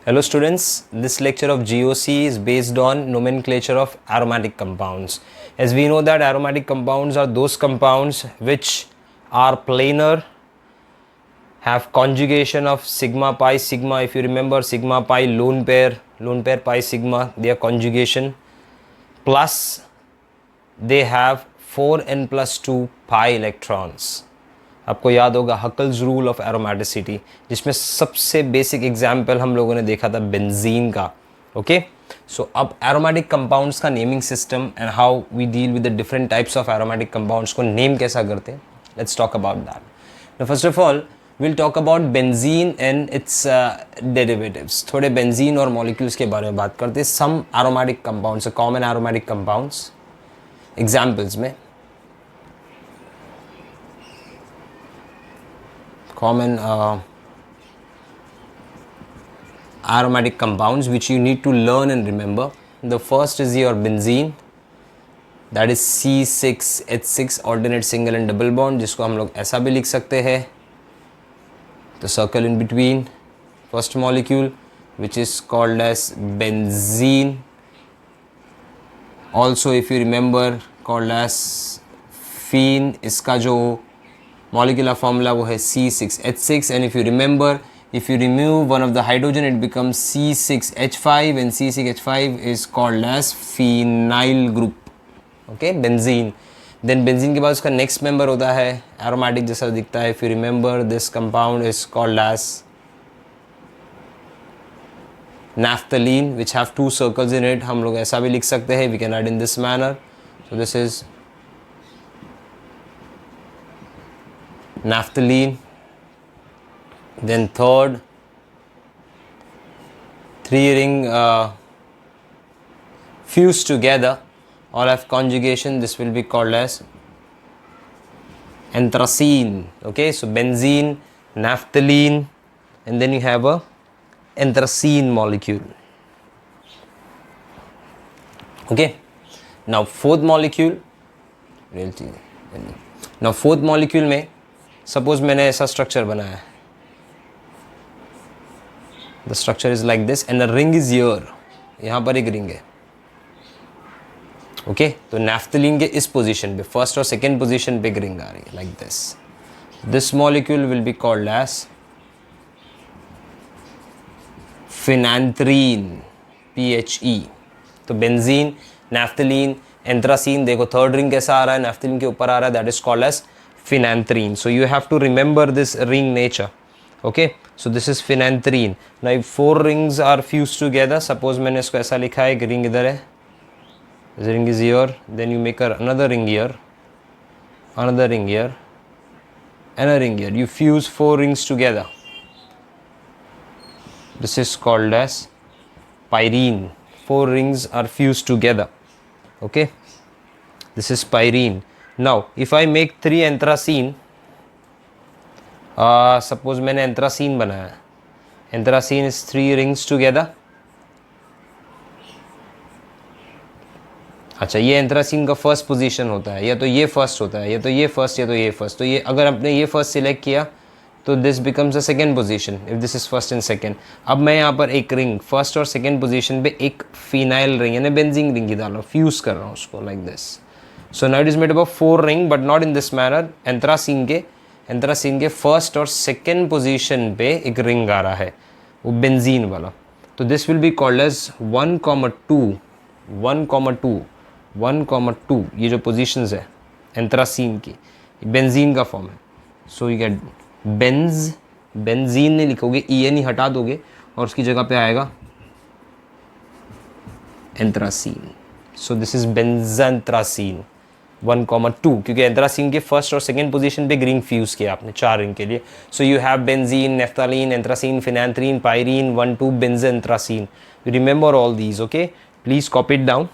Hello students, this lecture of GOC is based on nomenclature of aromatic compounds. As we know that aromatic compounds are those compounds which are planar, have conjugation of sigma pi sigma. If you remember sigma pi lone pair pi sigma, their conjugation, plus they have 4n plus 2 pi electrons. आपको याद होगा Huckel's rule of aromaticity, जिसमें सबसे basic example हम लोगों ने देखा था बेंजीन का. ओके, सो अब एरोमेटिक कंपाउंड्स का naming system and how we deal with the different types of aromatic compounds को नेम कैसा करते हैं, let's talk about that. First of all will talk about benzene and its derivatives. थोड़े benzene और molecules के बारे में बात करते हैं. Some aromatic compounds, common aromatic compounds examples में common aromatic compounds which you need to learn and remember. The first is your benzene, that is C6H6 alternate single and double bond, जिसको हम लोग ऐसा भी लिख सकते हैं, the circle in between. First molecule which is called as benzene, also if you remember called as phene. इसका जो molecular formula वो है C6H6, and if you remember, if you remove one of the hydrogen it becomes C6H5, and C6H5 is called as phenyl group. Okay, benzene. Then benzene के बाद उसका next member होता है aromatic जैसा दिखता है. If you remember, this compound is called as naphthalene, which have two circles in it. हम लोग ऐसा भी लिख सकते हैं, we can add in this manner. So this is naphthalene. Then third, three ring fused together, all have conjugation. This will be called as anthracene. Okay, so benzene, naphthalene, and then you have a anthracene molecule. Okay, now fourth molecule में suppose मैंने ऐसा structure बनाया, the structure is like this and the ring is here. यहाँ पर एक ring है. Okay, तो naphthalene के इस पोजीशन पे, फर्स्ट और सेकेंड पोजीशन पे एक रिंग आ रही है like this. This molecule will be called as phenanthrene, PHE. तो बेंजीन, नैफ्थलीन, एंथ्रासीन. देखो थर्ड रिंग कैसा आ रहा है, नैफ्थलीन के ऊपर आ रहा है, that is called as phenanthrene. So you have to remember this ring nature. Okay, so this is phenanthrene. Now if four rings are fused together, suppose मैंने इसको ऐसा लिखा है, एक ring इधर है, this ring is here, then you make another ring here, another ring here, and a ring here. You fuse four rings together. This is called as pyrene. Four rings are fused together. Okay, this is pyrene. Now if I make three anthracene, suppose मैंने anthracene बनाया, anthracene is three rings together. अच्छा, ये anthracene का first position होता है, या तो ये फर्स्ट होता है, या तो ये फर्स्ट, या तो ये फर्स्ट. तो ये अगर आपने ये फर्स्ट सिलेक्ट किया तो this becomes the second position if this is first and second. अब मैं यहाँ पर एक रिंग फर्स्ट और सेकेंड पोजीशन पे एक फिनाइल रिंग यानी बेंजीन रिंग की डाल रहा हूँ, फ्यूज कर रहा हूँ उसको like this. So now it is made up of four ring, but not in this manner. anthracene के फर्स्ट और सेकेंड पोजीशन पे एक रिंग आ रहा है, वो बेंजीन वाला. तो this will be called as 1,2, 1,2, 1,2. ये जो पोजीशंस है एंथ्रासीन की, बेंजीन का फॉर्म है. सो यू गेट बेंजीन नहीं लिखोगे, EN ही हटा दोगे और उसकी जगह पे आएगा anthracene. So this is benzanthracene 1,2, क्योंकि एंथ्रासीन के फर्स्ट और सेकेंड पोजीशन पे रिंग फ्यूज किया आपने चार रिंग के लिए. So you have benzene, naphthalene, anthracene, phenanthrene, pyrene, 1,2 benzanthracene. You remember all these. Okay, please copy it down.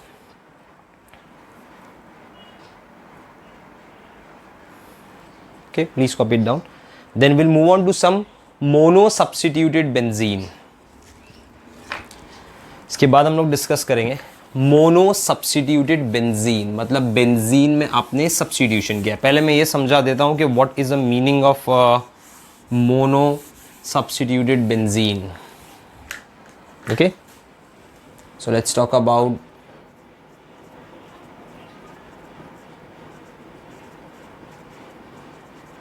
Okay, please copy it down. Then we'll move on to some mono substituted benzene. इसके बाद हम लोग discuss करेंगे mono substituted benzene, मतलब benzene में आपने substitution किया. पहले मैं ये समझा देता हूँ कि what is the meaning of mono substituted benzene. Okay, so let's talk about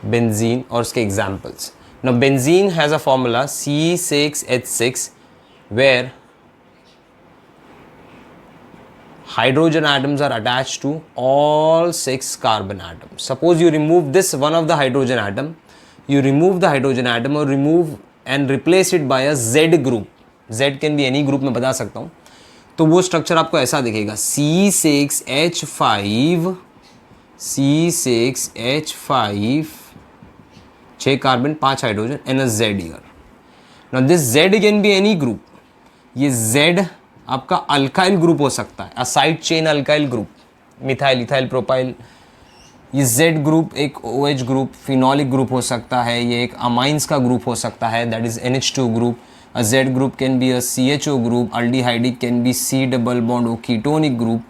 benzene और उसके examples. Now benzene has a formula C6H6 where hydrogen atoms are attached to all 6 carbon atoms. Suppose you remove this one of the hydrogen atom, you remove the hydrogen atom or remove and replace it by a Z group. Z can be any group, मैं बता सकता हूँ. तो वो structure आपको ऐसा दिखेगा C6H5 6 carbon 5 hydrogen and a Z here. Now this Z can be any group. ये Z आपका अल्काइल ग्रुप हो सकता है, aside chain alkyl group, methyl ethyl propyl. ये Z ग्रुप एक OH ग्रुप फिनोलिक ग्रुप हो सकता है, ये एक अमाइंस का ग्रुप हो सकता है, that is NH2 group. A Z group can be a CHO group, aldehydic can be C double bond O, ketonic group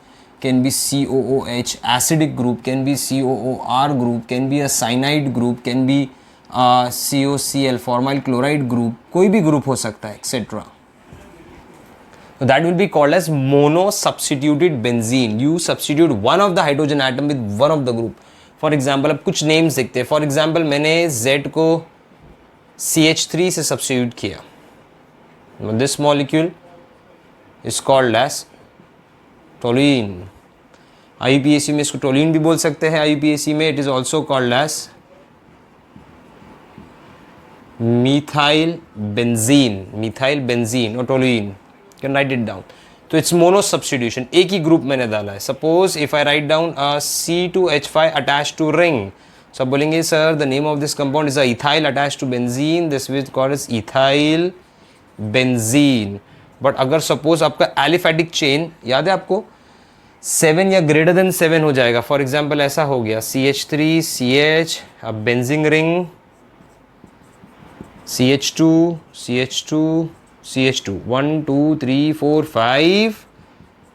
can be COOH, acidic group can be COOR group, can be a cyanide group, can be COCl formyl chloride group, कोई भी group हो सकता है etcetera. So that will be called as mono-substituted benzene. You substitute one of the hydrogen atom with one of the group. For example, अब कुछ names देखते हैं. For example, मैंने Z को CH3 से substitute किया. Now this molecule is called as toluene. IUPAC में इसको toluene भी बोल सकते हैं. IUPAC में it is also called as methyl benzene or toluene. You can write it down. तो it's mono substitution. एक ही ग्रुप मैंने डाला है. Suppose if I write down a C2H5 attached to ring, so आप बोलेंगे sir the name of this compound is a ethyl attached to benzene. This is called as ethyl benzene. But अगर suppose आपका aliphatic chain याद है आपको 7 या greater than 7 हो जाएगा. For example ऐसा हो गया CH3 CH, अब benzene ring CH2 CH2 CH2 1 2 3 4 5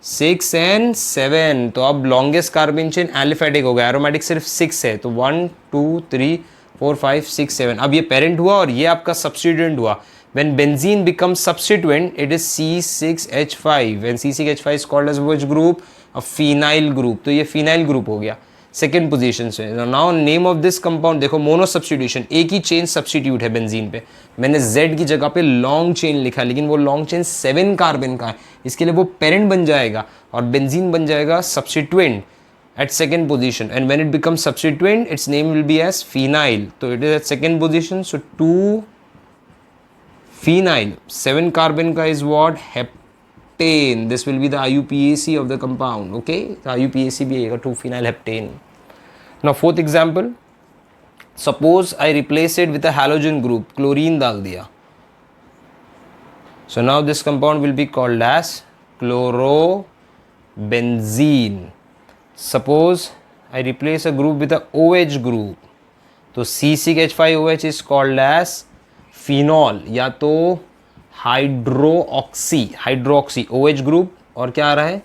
6 and 7. तो अब लॉन्गेस्ट कार्बन चेन एलिफेटिक हो गया, एरोमेटिक सिर्फ 6 है. तो 1 2 3 4 5 6 7. अब ये पेरेंट हुआ और ये आपका सब्स्टिट्यूएंट हुआ. When benzene becomes substituent, it is C6H5 and C6H5 is called as which group? A phenyl group. तो ये phenyl group हो गया सेकेंड पोजीशन से. Now name of this compound देखो, मोनो सब्स्टिट्यूशन, एक ही चेन सब्स्टिट्यूट है benzene पे. मैंने Z की जगह पे लॉन्ग चेन लिखा, लेकिन वो लॉन्ग चेन 7 कार्बन का है, इसके लिए वो पेरेंट बन जाएगा और बेंजीन बन जाएगा substituent at second position. And when it becomes substituent, its name will be as phenyl. So it is at second position. So 2-phenyl. 7 carbon ka is what? Heptane. This will be the IUPAC of the compound. Okay, the IUPAC bhi aega 2-phenyl heptane. Now fourth example, suppose I replace it with a halogen group, chlorine dal diya. So now this compound will be called as chlorobenzene. Suppose I replace a group with a OH group, तो C6H5OH is called as phenol या तो hydroxy OH group और क्या आ रहा है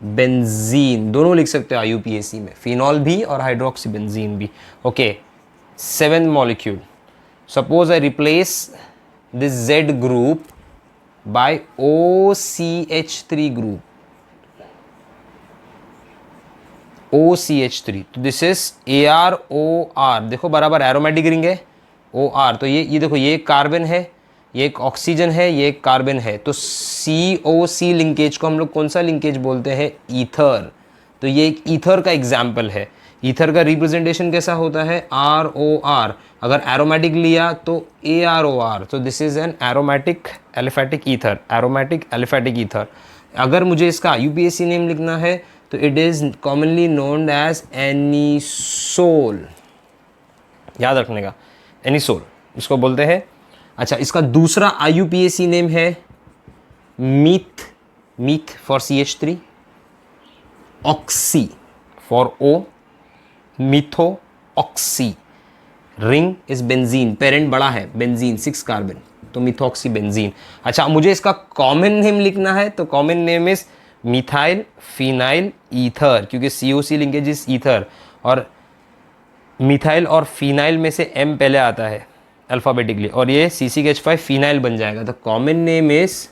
benzene, दोनों लिख सकते हो IUPAC में, फिनॉल भी और हाइड्रोक्सी बेंजीन भी. Okay, seventh molecule, suppose I replace this Z group by OCH3 group, OCH3. तो दिस इज AROR. देखो बराबर एरोमेटिक रिंग है OR. तो ये देखो, ये एक कार्बन है, ये एक ऑक्सीजन है, ये एक कार्बन है. तो COC लिंकेज को हम लोग कौन सा लिंकेज बोलते हैं? ईथर. तो ये एक ईथर का एग्जाम्पल है. ईथर का रिप्रेजेंटेशन कैसा होता है? ROR. अगर एरोमेटिक लिया तो AROR. तो this is an aromatic aliphatic ether, aromatic aliphatic ether. अगर मुझे इसका IUPAC नेम लिखना है तो it is commonly known as anisole. याद रखने का, एनिसोल इसको बोलते हैं. अच्छा, इसका दूसरा IUPAC नेम है meth for CH3, oxy for O, metho oxy. Ring is benzene, parent बड़ा है बेंजीन 6 कार्बन, तो मिथोक्सी बेंजीन. अच्छा, मुझे इसका कॉमन नेम लिखना है तो common name is methyl phenyl ether, क्योंकि COC लिंकेज इज ईथर और मिथाइल और फिनाइल में से M पहले आता है अल्फ़ाबेटिकली, और ये C6H5 फिनाइल बन जाएगा. The common name is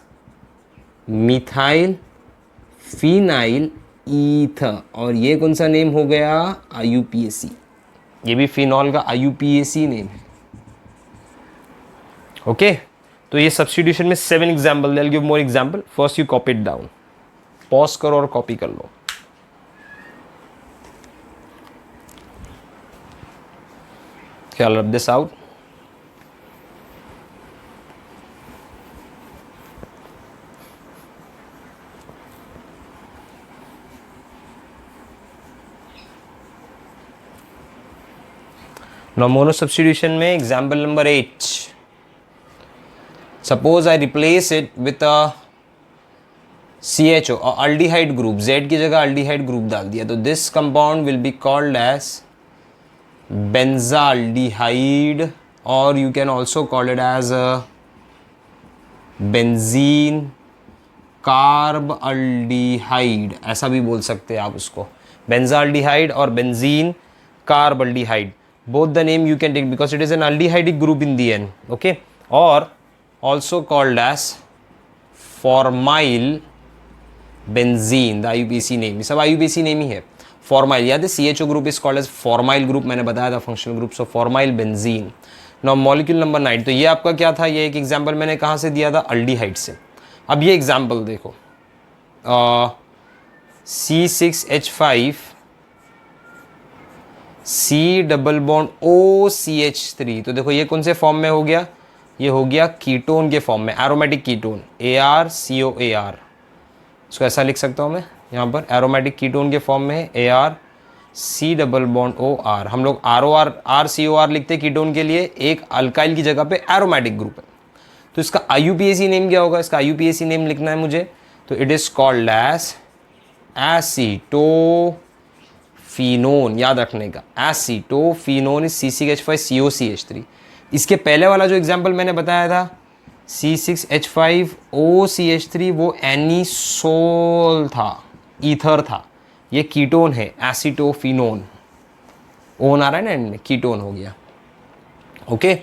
methyl phenyl ether, और ये कौन सा नेम हो गया, IUPAC। ये भी फिनॉल का IUPAC नेम है। ओके, तो ये सब्स्टिट्यूशन में 7 example, I will give more example, first you copy it down, pause करो और कॉपी कर लो। I'll rub this out. Now mono substitution में example number 8. Suppose I replace it with a CHO or aldehyde group, Z की जगह aldehyde group डाल दिया, तो this compound will be called as benzaldehyde, or you can also call it as a benzene कार्बल्डिहाइड, ऐसा भी बोल सकते हैं आप उसको, बेंजाल्डिहाइड और benzene carbaldehyde, both the name you can take because it is an aldehydic group in the end, okay, और also called as formyl benzene, the IUPAC name, ये सब IUPAC नेम ही है। फॉर्माइल याद है, CHO group is called as formyl group, मैंने बताया था functional group, so formyl benzene. Now molecule number 9, तो ये आपका क्या था, ये एक एग्जाम्पल मैंने कहाँ से दिया था, अल्डिहाइड से। अब ये एग्जाम्पल देखो, C6H5 C double bond OCH3, तो देखो ये कौन से फॉर्म में हो गया, ये हो गया कीटोन के फॉर्म में, एरोमेटिक कीटोन ArCOAr, इसको ऐसा लिख सकता हूँ मैं यहाँ पर, एरोमेटिक कीटोन के फॉर्म में है ArC डबल बॉन्ड OR, हम लोग RCOR लिखते हैं कीटोन के लिए, एक अल्काइल की जगह पे एरोमेटिक ग्रुप है, तो इसका IUPAC नेम क्या होगा, इसका IUPAC नेम लिखना है मुझे, तो it is called as acetophenone, याद रखने का, एसीटोफिनोन इज C6H5COCH3। इसके पहले वाला जो एग्जांपल मैंने बताया था C6H5OCH3, वो एनिसोल था, ईथर था, ये कीटोन है एसीटोफिनोन, ओन आ रहा है ना एंड में, कीटोन हो गया, ओके।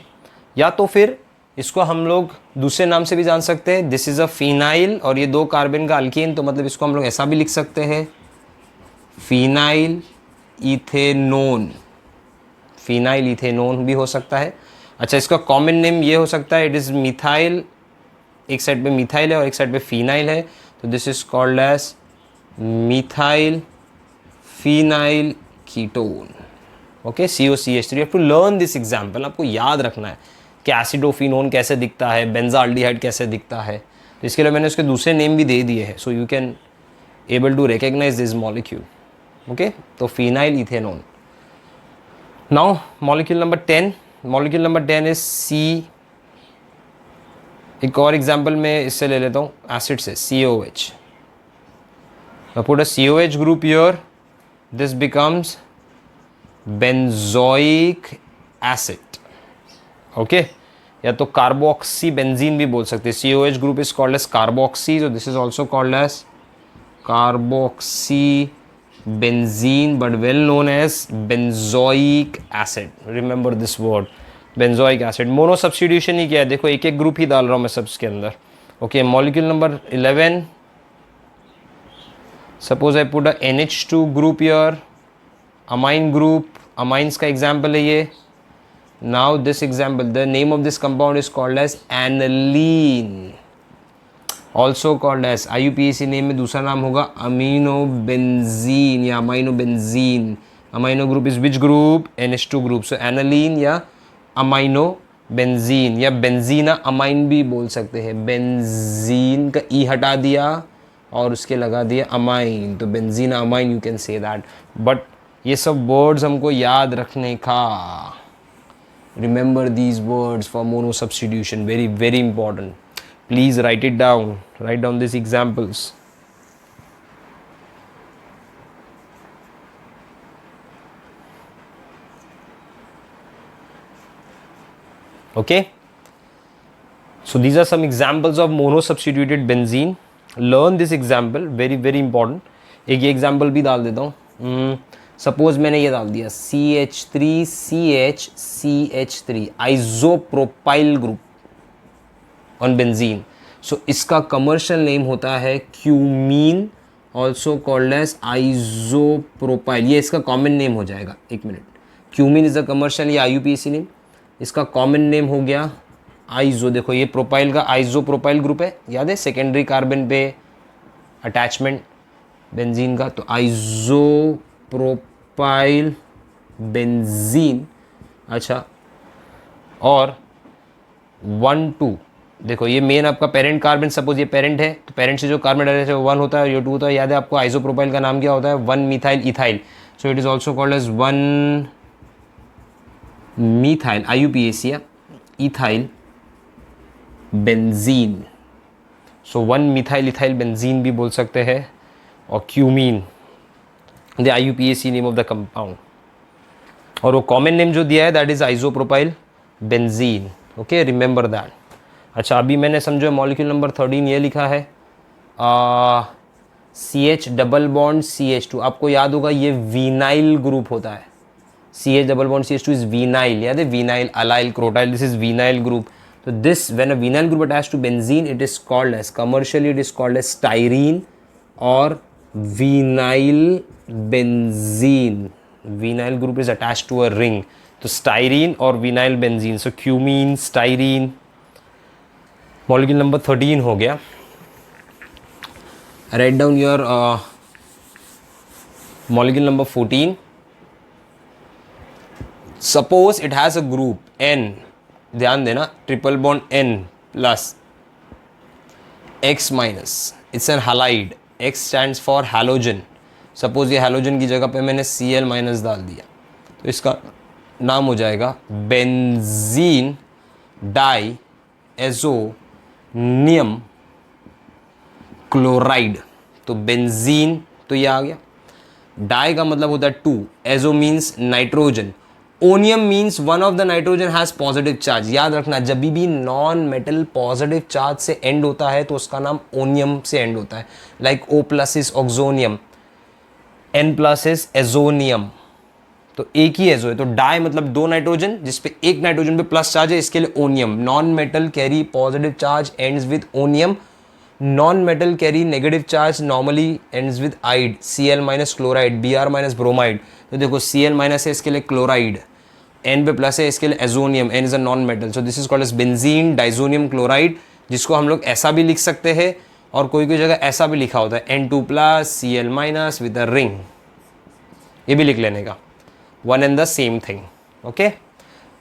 या तो फिर इसको हम लोग दूसरे नाम से भी जान सकते हैं, दिस इज अ फिनाइल, और ये 2 कार्बन का अल्केन, तो मतलब इसको हम लोग ऐसा भी लिख सकते हैं, फिनाइल इथेनोन, फिनाइल इथेनोन भी हो सकता है। अच्छा, इसका कॉमन नेम ये हो सकता है, इट इज़ मिथाइल, एक साइड पे मिथाइल है और एक साइड पे फिनाइल है, तो this is called as methyl phenyl ketone, okay, COCH3। You have to learn this example, आपको याद रखना है कि एसिडोफिनोन कैसे दिखता है, बेंजाल्डिहाइड कैसे दिखता है, तो इसके लिए मैंने उसके दूसरे नेम भी दे दिए हैं, so you can able to recognise this molecule, okay. तो phenyl ethanone. Now molecule number 10, molecule number 10 is C, एक और एग्जाम्पल मैं इससे ले लेता हूँ, एसिड से, COH, I put a COH group here, this becomes benzoic acid, okay, या तो कार्बोक्सी बेंजीन भी बोल सकते हैं, COH group is called as carboxy, so this is also called as carboxy benzene, but well known as benzoic acid, remember this word, benzoic acid। Mono substitution ही किया है, देखो एक एक ग्रुप ही डाल रहा हूँ मैं सबस के अंदर, ओके। Molecule number 11, suppose I put a NH2 group here, amine group, amines का एग्जाम्पल है ये। Now this example, the name of this compound is called as aniline, also called as, IUPAC name में दूसरा नाम होगा अमीनोबेंजीन या aminobenzene. Amino group is which group, NH2 group, so aniline या aminobenzene, या बेंजीना अमाइन भी बोल सकते हैं, बेंजीन का ई हटा दिया और उसके लगा दिया अमाइन, तो benzenamine you can say that. But ये सब वर्ड्स हमको याद रखने का, remember these words for mono substitution, very very important, please write it down, write down this examples. okay, so these are some examples of mono substituted benzene, learn this example, very very important। एक ये example भी डाल देता हूँ, suppose मैंने ये डाल दिया CH3CHCH3 isopropyl group on benzene, so इसका कमर्शियल नेम होता है cumene, also called as isopropyl. ये इसका कॉमन नेम हो जाएगा। एक minute, cumene is the commercial या IUPAC नेम, इसका कॉमन नेम हो गया आइजो। देखो ये प्रोपाइल का आइजोप्रोपाइल ग्रुप है, याद है, सेकेंडरी कार्बन पे अटैचमेंट बेंजीन का, तो आइजोप्रोपाइल बेंजीन। अच्छा, और 1 2, देखो ये मेन आपका पेरेंट कार्बन, सपोज ये पेरेंट है तो पेरेंट से जो कार्बन डाइऑक्साइड है 1 होता है, ये 2 होता है। याद है आपको आइसोप्रोपाइल का नाम क्या होता है? 1 methyl ethyl. So it is also called as 1 methyl IUPAC ethyl benzene. So 1 methyl ethyl benzene भी बोल सकते हैं, और cumene the IUPAC name of the compound, और वो कॉमन नेम जो दिया है that is isopropyl benzene. Okay, remember that. अच्छा, अभी मैंने समझो मॉलिक्यूल नंबर 13 ये लिखा है CH डबल बॉन्ड CH2। आपको याद होगा ये वीनाइल ग्रुप होता है। CH double bond CH2 is vinyl, याद है, vinyl, allyl, crotyl, this is vinyl group. तो this when a vinyl group attached to benzene it is called as, commercially it is called as styrene और vinyl benzene. Vinyl group is attached to a ring, तो styrene और vinyl benzene. So cumene, styrene, molecule number 13 हो गया। Write down your molecule number 14। Suppose it has a group N, ध्यान देना, triple bond N plus X minus, it's an halide, X stands for halogen. Suppose ये halogen की जगह पे मैंने Cl minus डाल दिया, तो इसका नाम हो जाएगा बेंजीन डाई एजोनियम क्लोराइड। तो बेंजीन तो ये आ गया, डाई का मतलब होता है 2, azo means nitrogen, onium means one of the nitrogen has positive charge. याद रखना, जब भी नॉन मेटल पॉजिटिव चार्ज से एंड होता है तो उसका नाम ओनियम से एंड होता है। Like O+ is oxonium, N+ is azonium, तो एक ही एजो है। तो डाई मतलब 2 नाइट्रोजन जिसपे एक नाइट्रोजन पे प्लस चार्ज है, इसके लिए onium. Non metal carry positive charge ends with onium, non metal carry negative charge normally ends with ide, Cl- chloride, Br- bromide. तो देखो Cl- है इसके लिए क्लोराइड, N पे प्लस है इसके लिए azonium, N is a non metal. So this is called as benzene diazonium chloride, जिसको हम लोग ऐसा भी लिख सकते हैं और कोई कोई जगह ऐसा भी लिखा होता है N2+ Cl- with a ring, ये भी लिख लेने का, one and the same thing. Okay,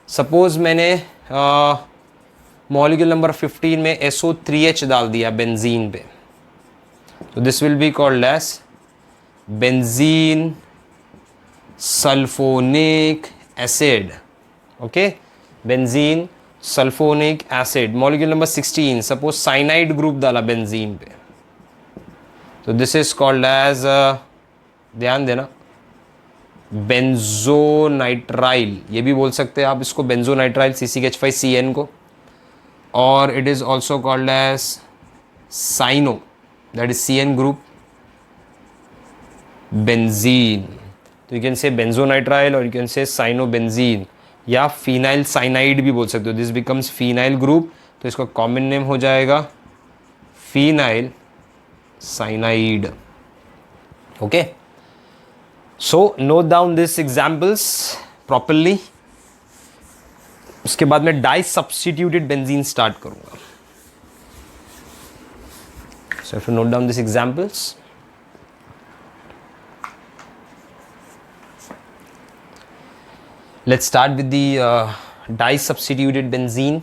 suppose मैंने मॉलिक्यूल नंबर 15 में SO3H डाल दिया बेंजीन पे, तो this will be called as benzene sulphonic acid. Okay, benzene sulphonic acid. Molecule number 16 suppose cyanide group डाला बेंजीन पे, तो दिस इज कॉल्ड एज, ध्यान देना, बेंजोनाइट्राइल, ये भी बोल सकते हैं आप इसको, बेंजोनाइट्राइल CCH5CN को। और it is also called as cyano, that is CN group benzene. तो यू कैन से बेंजोनाइट्राइल और यू कैन से साइनोबेंजीन, या फिनाइल साइनाइड भी बोल सकते हो। दिस बिकम्स फिनाइल ग्रुप, तो इसका कॉमन नेम हो जाएगा phenyl cyanide. Okay, so note down this examples properly. उसके बाद मैं डाई सब्स्टिट्यूटेड बेंजीन स्टार्ट करूंगा। So if you note down this examples, let's start with the di-substituted benzene.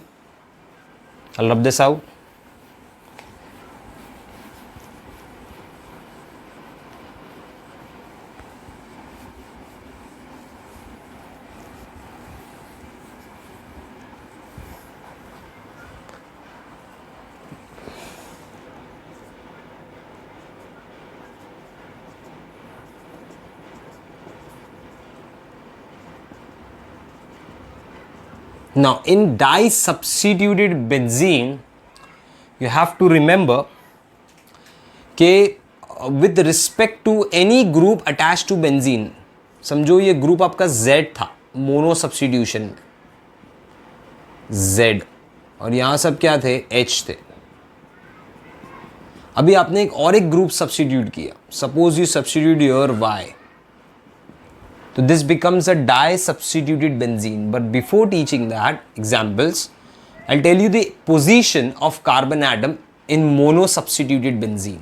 I'll rub this out. Now in di-substituted benzene you have to remember कि with respect to any group attached to benzene, समझो ये group आपका Z था mono substitution में, Z, और यहाँ सब क्या थे, H थे। अभी आपने एक ग्रुप सब्स्टिट्यूट किया, suppose you substitute your Y, तो this becomes a di substituted benzene. But before teaching that examples, I tell you the position of carbon atom in mono substituted benzene.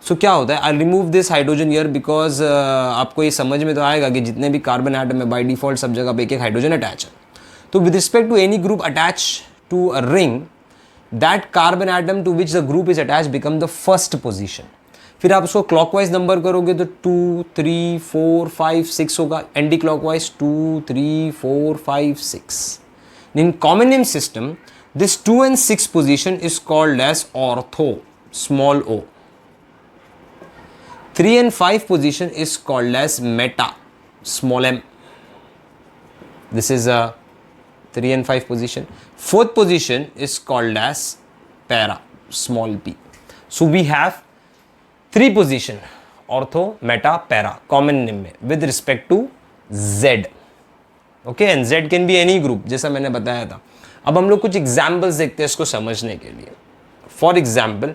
So क्या होता है, I remove this hydrogen here because आपको ये समझ में तो आएगा कि जितने भी कार्बन एटम है बाई डिफॉल्ट सब जगह पे एक हाइड्रोजन अटैच है. तो with respect to any group attach to a ring, that carbon atom to which the group is attach become the first position. फिर आप उसको क्लॉकवाइज नंबर करोगे तो 2, 3, 4, 5, 6 होगा. Anti clockwise 2, 3, 4, 5, 6. In common name system, this 2 and 6 position is called as ortho, small o. 3 and 5 position is called as meta, small m. This is a 3 and 5 position. Fourth position is called as para, small p. So we have 3 position, ortho, meta, para, common name में with respect to z. Okay, and Z can be any group, जैसा मैंने बताया था. अब हम लोग कुछ examples देखते हैं इसको समझने के लिए. फॉर एग्जाम्पल,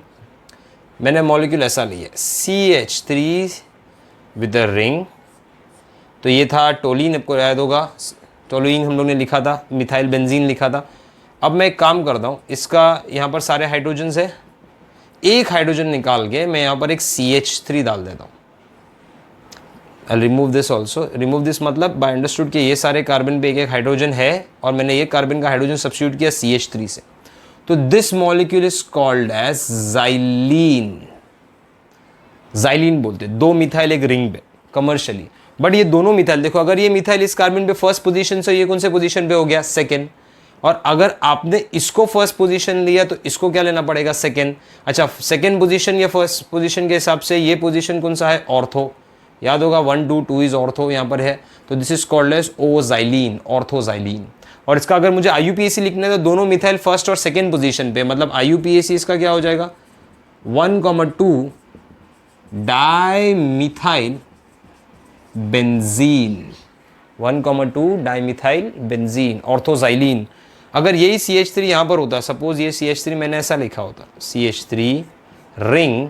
मैंने मॉलिक्यूल ऐसा लिया CH3 विद अ रिंग. तो ये था टोलिन, आपको याद होगा टोलुइन हम लोग ने लिखा था, मिथाइल बेंजीन लिखा था. अब मैं एक काम करता हूँ, इसका यहाँ पर सारे हाइड्रोजन है, एक हाइड्रोजन निकाल के मैं यहाँ पर एक CH3 डाल देता हूँ. I'll remove this also. Remove this मतलब by understood कि ये सारे कार्बन पे एक हाइड्रोजन है और मैंने ये कार्बन का हाइड्रोजन सब्स्टिट्यूट किया CH3 से. तो this molecule is called as xylene. Xylene बोलते हैं, 2 मिथाइल एक रिंग पे कमर्शियली. बट ये दोनों मिथाइल देखो, अगर ये मिथाइल इस कार्बन पे फर्स्ट पोजीशन से, ये कौन से पोजीशन पे हो गया, सेकेंड. और अगर आपने इसको फर्स्ट पोजीशन लिया तो इसको क्या लेना पड़ेगा, सेकेंड. अच्छा, सेकेंड पोजीशन या फर्स्ट पोजीशन के हिसाब से ये पोजीशन कौन सा है, ऑर्थो. याद होगा 1, 2, 2 इज ऑर्थो यहाँ पर है. तो this is called as o xylene, ortho xylene. और इसका अगर मुझे IUPAC लिखना है तो दोनों मिथाइल फर्स्ट और सेकेंड पोजीशन पे, मतलब IUPAC इसका क्या हो जाएगा, 1,2 dimethyl benzene. 1,2 dimethyl benzene, ortho xylene. अगर यही CH3 यहाँ पर होता, सपोज ये CH3 मैंने ऐसा लिखा होता, CH3 ring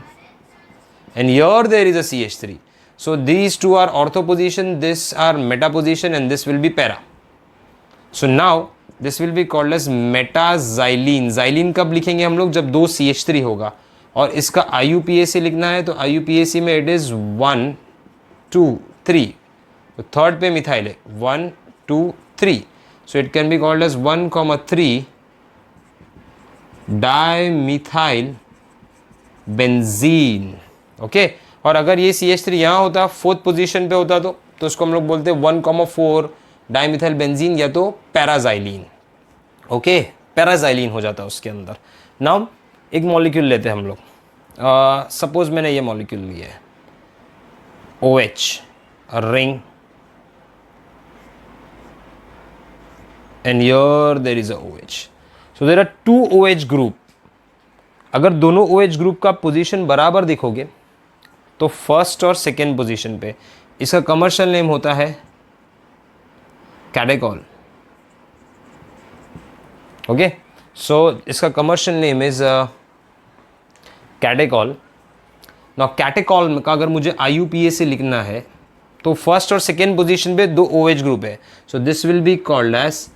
and here there is a CH3. So these two are ortho position, this are meta position, and this will be para. So now this will be called as metaxylene. xylene कब लिखेंगे हम लोग, जब 2 CH3 होगा. और इसका IUPAC लिखना है तो IUPAC में it is 1, 2, 3. तो थर्ड पे मिथाइल है 1, 2, 3. So it can be called as 1,3 dimethyl benzene. Okay. और अगर ये CH3 यहाँ होता, फोर्थ पोजीशन पे होता, तो उसको हम लोग बोलते हैं 1,4 डाइमिथाइल बेंजीन या तो पैराजाइलीन. ओके, पैराजाइलीन हो जाता है उसके अंदर. नाउ एक मॉलिक्यूल लेते हैं हम लोग. सपोज मैंने ये मॉलिक्यूल लिया है OH, ring, and here there is a OH. So there are 2 OH group. अगर दोनों OH ग्रुप का पोजीशन बराबर देखोगे तो फर्स्ट और सेकेंड पोजीशन पे इसका कमर्शियल नेम होता है कैटेकॉल. ओके, सो इसका commercial name is catechol. Now catechol का अगर मुझे IUPAC लिखना है तो फर्स्ट और सेकेंड पोजीशन पे 2 OH ग्रुप है. So this will be called as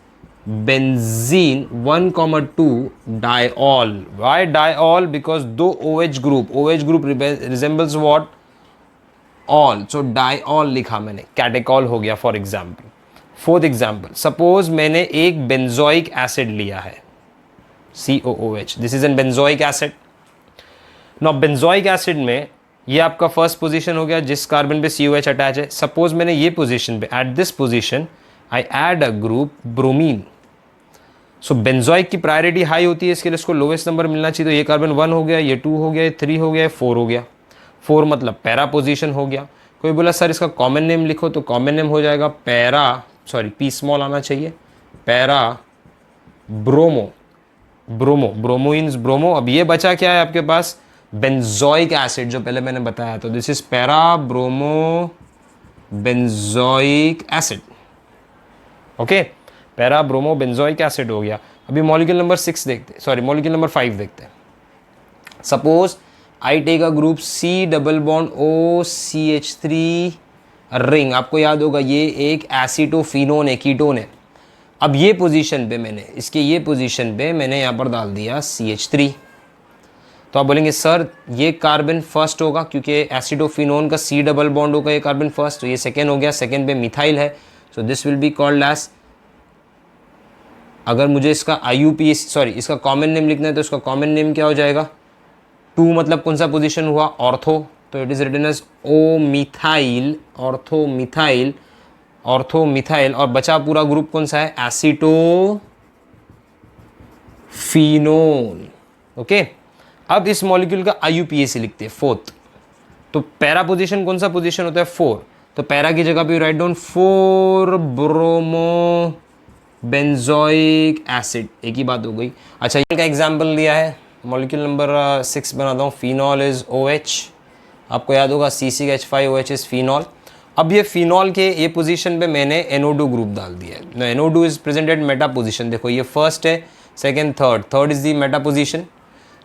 benzene 1,2 diol. Why diol? Because 2 OH group. OH group resembles what? All. So diol लिखा मैंने, कैटेकॉल हो गया for example. Fourth example, suppose मैंने एक benzoic acid लिया है COOH. This is N benzoic acid. Now benzoic acid में ये आपका फर्स्ट पोजीशन हो गया जिस कार्बन पे COH अटैच है. सपोज मैंने ये पोजीशन पे, at this position I add a group bromine. So benzoic की प्रायोरिटी हाई होती है, इसके लिए इसको लोवेस्ट नंबर मिलना चाहिए. तो ये कार्बन 1 हो गया, ये 2 हो गया, ये 3 हो गया, 4 हो गया. 4 मतलब पैरा पोजीशन हो गया. कोई बोला सर इसका कॉमन नेम लिखो, तो कॉमन नेम हो जाएगा P स्मॉल आना चाहिए, पैरा ब्रोमो. ब्रोमोइंस ब्रोमो. अब ये बचा क्या है आपके पास, बेंजोइक एसिड, जो पहले मैंने बताया. तो this is para bromo benzoic acid. Okay, para bromo benzoic acid हो गया. अभी मॉलिक्यूल नंबर 6 देखते हैं, सॉरी मॉलिक्यूल नंबर 5 देखते हैं. Suppose I take a group C double bond OCH3 ring, आपको याद होगा ये एक एसिटोफिनोन है, कीटोन है। अब ये पोजीशन पे मैंने, इसके ये पोजीशन पे मैंने यहाँ पर डाल दिया CH3। तो आप बोलेंगे सर ये कार्बन फर्स्ट होगा क्योंकि एसिडोफिनोन का C डबल बॉन्ड होगा, ये कार्बन फर्स्ट, तो ये सेकेंड हो गया, सेकेंड पे मिथाइल है, so this will be called as, अगर मुझे इसका IUPAC सॉरी इसका कॉमन नेम लिखना है तो इसका कॉमन नेम क्या हो जाएगा, 2 मतलब कौन सा पोजीशन हुआ, ऑर्थो, तो it is written as O methyl, ortho methyl, ortho methyl, और बचा पूरा ग्रुप कौन सा है, एसिटोफिनोल। ओके, अब इस मॉलिक्यूल का IUPAC लिखते हैं 4th, तो पैरा पोजीशन कौन सा पोजीशन होता है, 4, तो पैरा की जगह पे write down 4 bromo benzoic acid, एक ही बात हो गई। अच्छा इनका एग्जाम्पल लिया है, मॉलिक्यूल नंबर 6 बनाता हूँ, फिनॉल इज OH, आपको याद होगा C6H5OH इज फिनॉल। अब ये फिनॉल के ये पोजीशन पे मैंने NO2 ग्रुप डाल दिया है, NO2 is present at meta position, देखो ये फर्स्ट है, second, third is the meta position.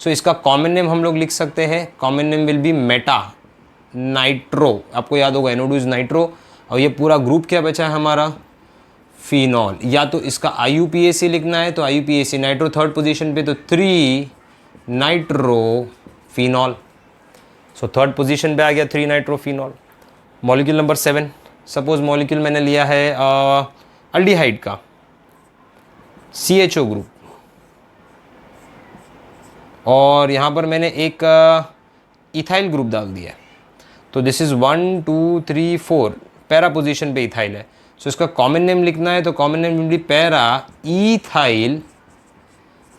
So इसका कॉमन नेम हम लोग लिख सकते हैं, common name will be meta nitro, आपको याद होगा NO2 इज नाइट्रो, और ये पूरा ग्रुप क्या बचा है हमारा, फिनॉल। या तो इसका IUPAC लिखना है तो IUPAC, नाइट्रो थर्ड पोजीशन पे तो 3 नाइट्रो फिनॉल, सो थर्ड पोजीशन पे आ गया 3 nitro phenol. Molecule number 7, suppose molecule मैंने लिया है अल्डिहाइड का CHO ग्रुप, और यहाँ पर मैंने एक इथाइल ग्रुप डाल दिया है, तो दिस इज 1 2 3 4 पैरा पोजीशन पे इथाइल है, सो इसका कॉमन नेम लिखना है तो common name will B para ethyl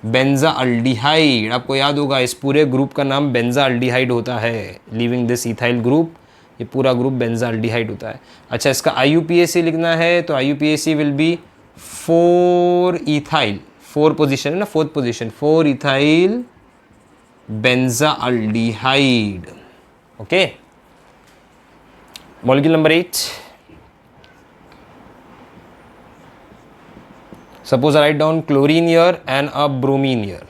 benzaldehyde, आपको याद होगा इस पूरे ग्रुप का नाम बेंजाल्डिहाइड होता है, लीविंग दिस इथाइल ग्रुप, ये पूरा ग्रुप बेंजाल्डिहाइड होता है। अच्छा इसका IUPAC लिखना है तो IUPAC will be 4 ethyl, 4 position है ना, 4th position, 4 ethyl benzaldehyde. Okay, molecule number 8, suppose I write down chlorine year and a bromine year.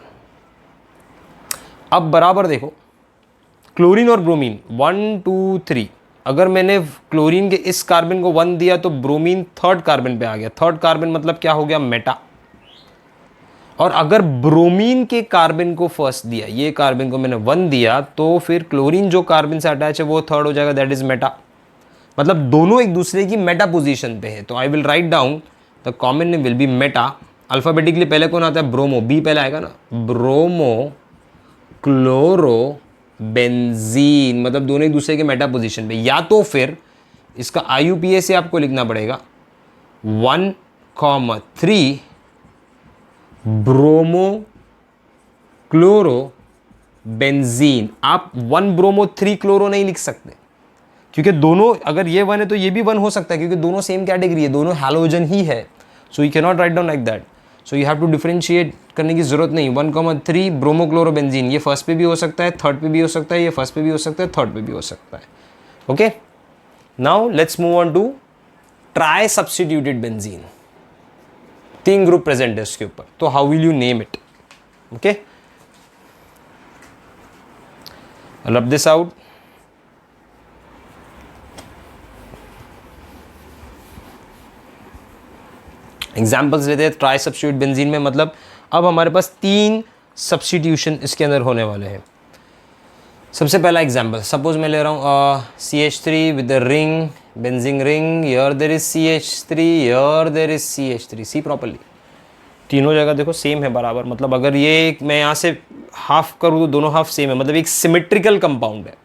अब बराबर देखो क्लोरीन और ब्रोमीन 1 2 3, अगर मैंने क्लोरीन के इस कार्बन को 1 दिया तो ब्रोमीन थर्ड कार्बन पे आ गया, थर्ड कार्बन मतलब क्या हो गया, मेटा। और अगर ब्रोमीन के कार्बन को फर्स्ट दिया, ये कार्बन को मैंने 1 दिया, तो फिर क्लोरीन जो कार्बन से अटैच है वो थर्ड हो जाएगा, दैट इज मेटा, मतलब दोनों एक दूसरे की मेटा पोजीशन पे है। तो I will write down the common name will be Meta, alphabetically पहले कौन आता है, ब्रोमो, बी पहले आएगा ना, ब्रोमो क्लोरो बेंजीन, मतलब दोनों एक दूसरे के मेटा पोजीशन पे। या तो फिर इसका IUPAC आपको लिखना पड़ेगा 1,3 ब्रोमो क्लोरो बेंजीन, आप 1 ब्रोमो 3 क्लोरो नहीं लिख सकते, क्योंकि दोनों, अगर ये 1 है तो ये भी 1 हो सकता है, क्योंकि दोनों सेम कैटेगरी है, दोनों हैलोजन ही है, so you can not write down like that, so you have to differentiate करने की जरूरत नहीं। 1,3 ब्रोमोक्लोरोबेंजीन, ये फर्स्ट पे भी हो सकता है, थर्ड पे भी हो सकता है, ये फर्स्ट पे भी हो सकता है, थर्ड पे भी हो सकता है। Okay, now let's move on to trisubstituted benzene, 3 group present है इसके ऊपर, तो how will you name it. Okay, rub this out, examples लेते हैं ट्राई सब्स्टिट्यूट बेंजीन में, मतलब अब हमारे पास 3 सब्स्टिट्यूशन इसके अंदर होने वाले हैं। सबसे पहला एग्जाम्पल, सपोज मैं ले रहा हूँ CH3 with the ring, benzene ring, here there is CH3, here there is CH3, see properly, तीनों जगह देखो सेम है बराबर, मतलब अगर ये मैं यहाँ से हाफ करूँ तो दोनों हाफ सेम है, मतलब एक सिमेट्रिकल कंपाउंड है।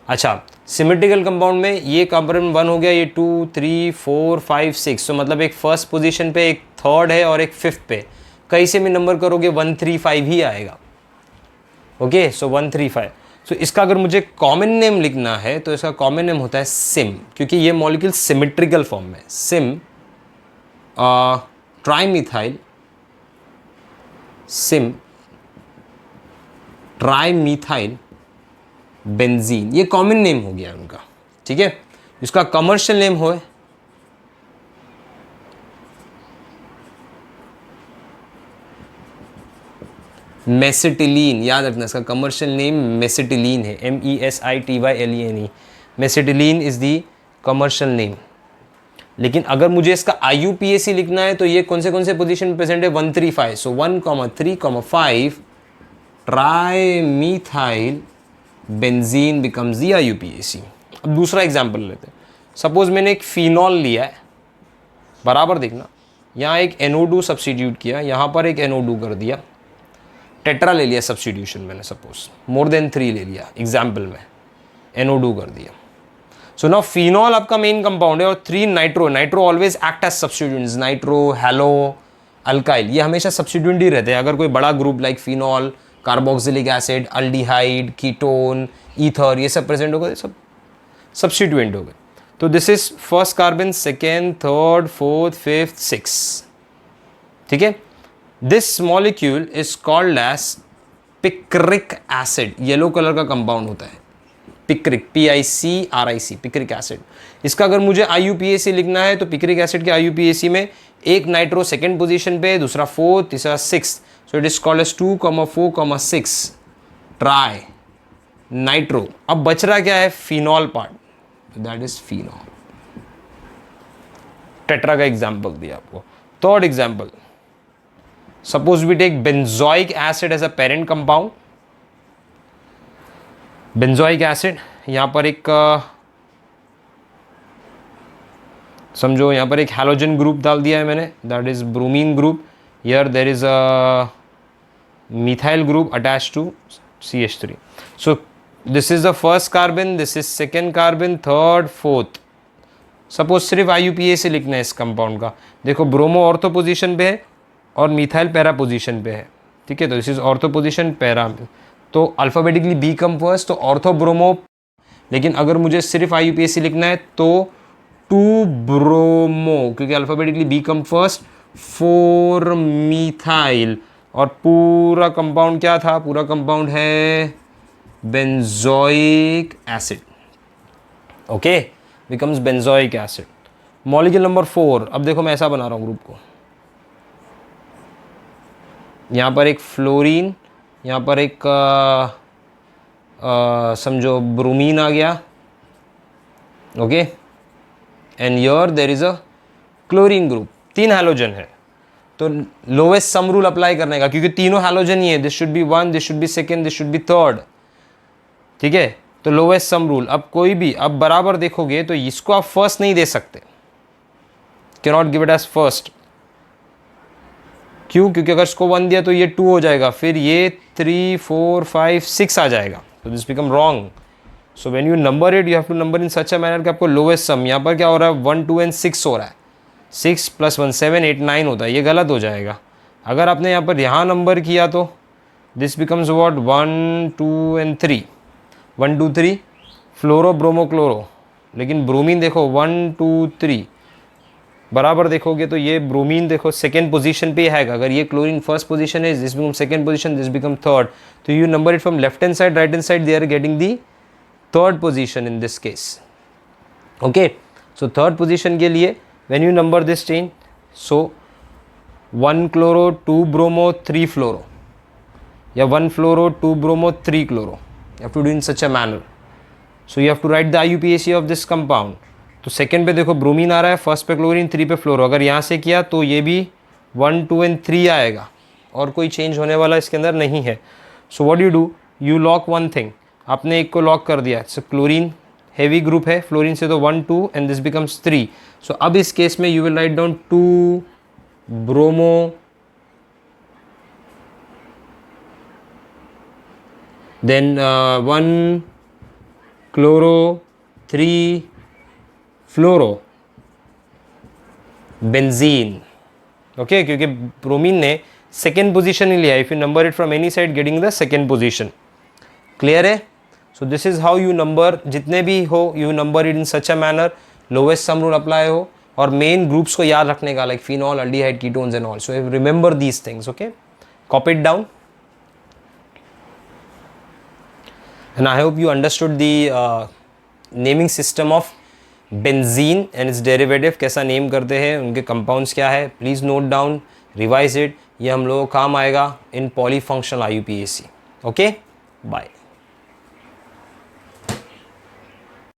अच्छा, सिमेट्रिकल कंपाउंड में ये कंपाउंड 1 हो गया, ये 2 3 4 5 6, तो मतलब एक फर्स्ट पोजीशन पे, एक थर्ड है और एक फिफ्थ पे, कहीं से भी नंबर करोगे 1 3 5 ही आएगा। ओके, सो 1 3 5, सो इसका अगर मुझे कॉमन नेम लिखना है तो इसका कॉमन नेम होता है सिम, क्योंकि ये मॉलिक्यूल सिमेट्रिकल फॉर्म में, SIM trimethyl, SIM trimethyl benzene, ये कॉमन नेम हो गया उनका, ठीक है। इसका कमर्शियल नेम हो मेसिटिलीन, याद रखना इसका कमर्शियल नेम मेसिटिलीन है, MESITYLENE। Mesitylene is the commercial name. लेकिन अगर मुझे इसका IUPAC लिखना है तो ये कौन से पोजीशन में प्रेजेंट है, 135। सो 1,3,5 try methyl benzene becomes the IUPAC। अब दूसरा एग्जाम्पल लेते हैं। सपोज मैंने एक फिनॉल लिया है, बराबर देखना, यहाँ एक NO2 सब्स्टिट्यूट किया, यहाँ पर एक NO2 कर दिया, टेट्रा ले लिया सब्स्टिट्यूशन मैंने, सपोज मोर देन 3 ले लिया एग्जाम्पल में, NO2 कर दिया। सो नाउ फिनॉल आपका मेन कंपाउंड है और 3 nitro, nitro always act as substituents, nitro, halo, alkyl, ये हमेशा सब्स्टिट्यूएंट ही रहते हैं। अगर कोई बड़ा group like phenol, carboxylic acid, aldehyde, ketone, ether, ये सब प्रेजेंट हो गए, सब सब्स्टिट्यूएंट हो गए। तो this is first carbon, second, third, fourth, fifth, six, ठीक है। This molecule is called as picric acid, yellow colour का कंपाउंड होता है, पिक्रिक, PICRIC, पिक्रिक एसिड। इसका अगर मुझे IUPAC लिखना है तो पिक्रिक एसिड के IUPAC में एक नाइट्रो सेकेंड पोजीशन पे, दूसरा फोर्थ, तीसरा six. So it is called as 2,4,6 tri nitro. अब बच रहा क्या है, phenol part, that is phenol. Tetra का एग्जाम्पल दिया आपको। Third example, suppose we take benzoic acid as a parent compound. Benzoic acid, यहाँ पर एक समझो, यहाँ पर एक हैलोजन ग्रुप डाल दिया है मैंने, that is bromine group. Here there is a methyl group attached to CH3। So this is the first carbon, this is second carbon, third, fourth. Suppose सिर्फ IUPAC लिखना है इस कंपाउंड का। देखो ब्रोमो ऑर्थो पोजीशन पे है और methyl para position पे है, ठीक है। तो this is ortho position, para, तो अल्फाबेटिकली B कम फर्स्ट, तो ऑर्थो ब्रोमो। लेकिन अगर मुझे सिर्फ IUPAC लिखना है तो 2 ब्रोमो, क्योंकि alphabetically B come first, 4 methyl, और पूरा कंपाउंड क्या था, पूरा कंपाउंड है benzoic acid, okay, becomes benzoic acid. Molecule number 4, अब देखो मैं ऐसा बना रहा हूँ ग्रुप को, यहाँ पर एक फ्लोरीन, यहाँ पर एक समझो ब्रोमीन आ गया, okay, and here there is a chlorine group, 3 halogen है। तो लोवेस्ट सम रूल अप्लाई करने का, क्योंकि तीनों हैलोजन ही है, this should be 1, this should be second, this should be third, ठीक है। तो लोवेस्ट सम रूल, अब कोई भी, अब बराबर देखोगे तो इसको आप फर्स्ट नहीं दे सकते, can not give it as first. क्यों? क्योंकि अगर इसको 1 दिया तो ये 2 हो जाएगा, फिर ये 3, 4, 5, 6 आ जाएगा, तो this become wrong. So when you number it, you have to number in such a manner कि आपको लोवेस्ट सम, यहाँ पर क्या हो रहा है, 1, 2 एंड 6 हो रहा है, 6 + 1 7, 8, 9 होता है, ये गलत हो जाएगा। अगर आपने यहाँ नंबर किया तो this becomes what, 1, 2 and 3, 1, 2, 3 fluoro bromo chloro. लेकिन ब्रोमीन देखो 1, 2, 3 बराबर देखोगे तो ये ब्रोमीन देखो सेकेंड पोजीशन पे है, अगर ये क्लोरीन फर्स्ट पोजीशन है, this become second position, this become third. तो you number it from left hand side, right hand side, they are getting the third position in this case, okay. So third position के लिए when you number this chain, so 1 chloro 2 bromo 3 fluoro, या 1 fluoro 2 bromo 3 chloro, you have to do in such a manner. So you have to write the IUPAC of this compound. तो second पे देखो bromine आ रहा है, first पे chlorine, 3 पे फ्लोरो। अगर यहाँ से किया तो ये भी 1, 2 एंड 3 आएगा, और कोई चेंज होने वाला इसके अंदर नहीं है। So what you do, you lock one thing, आपने एक को लॉक कर दिया। सो क्लोरीन हैवी ग्रुप है, फ्लोरीन से तो 1, 2 एंड दिस बिकम्स 3। सो अब इस केस में you will write down 2 bromo, then 1 chloro, 3 fluoro benzene, okay, क्योंकि ब्रोमीन ने सेकेंड पोजीशन ही लिया। If you number it from any side, getting the second position, clear है। So this is how you number, जितने भी हो you number it in such a manner, lowest sum rule apply हो, और main groups को याद रखने का, like phenol, aldehyde, ketones and all. So remember these things, okay, copy it down, and I hope you understood the naming system of benzene and its derivative, कैसा name करते हैं, उनके कंपाउंड्स क्या है। Please note down revise it, ये हम लोगों को काम आएगा in polyfunctional IUPAC. Okay, bye.